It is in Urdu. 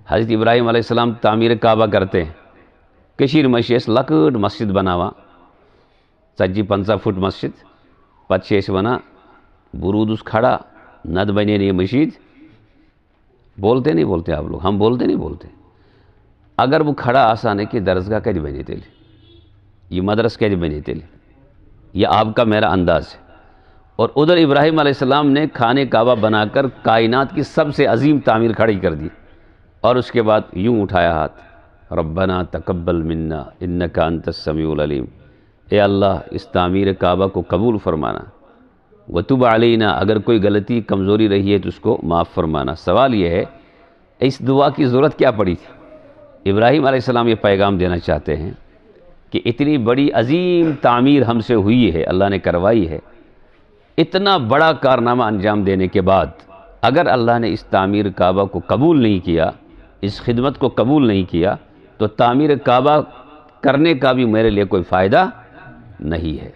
حضرت ابراہیم علیہ السلام تعمیر کعبہ کرتے ہیں کشیر مشیس لکٹ مسجد بناوا 40-50 فٹ مسجد پتہ ونا برودس کھڑا ند بنے یہ مشید بولتے نہیں بولتے آپ لوگ ہم بولتے نہیں بولتے اگر وہ کھڑا آسانے کہ درسگاہ کت بنے تیل یہ مدرس کت بنے تیل یہ آپ کا میرا انداز ہے اور ادھر ابراہیم علیہ السلام نے خانہ کعبہ بنا کر کائنات کی سب سے عظیم تعمیر کھڑی کر دی اور اس کے بعد یوں اٹھایا ہاتھ ربنا تقبل منا انک انت السمیع العلیم اے اللہ اس تعمیر کعبہ کو قبول فرمانا وتب علینا اگر کوئی غلطی کمزوری رہی ہے تو اس کو معاف فرمانا۔ سوال یہ ہے اس دعا کی ضرورت کیا پڑی تھی؟ ابراہیم علیہ السلام یہ پیغام دینا چاہتے ہیں کہ اتنی بڑی عظیم تعمیر ہم سے ہوئی ہے اللہ نے کروائی ہے، اتنا بڑا کارنامہ انجام دینے کے بعد اگر اللہ نے اس تعمیر کعبہ کو قبول نہیں کیا، اس خدمت کو قبول نہیں کیا تو تعمیر کعبہ کرنے کا بھی میرے لیے کوئی فائدہ نہیں ہے۔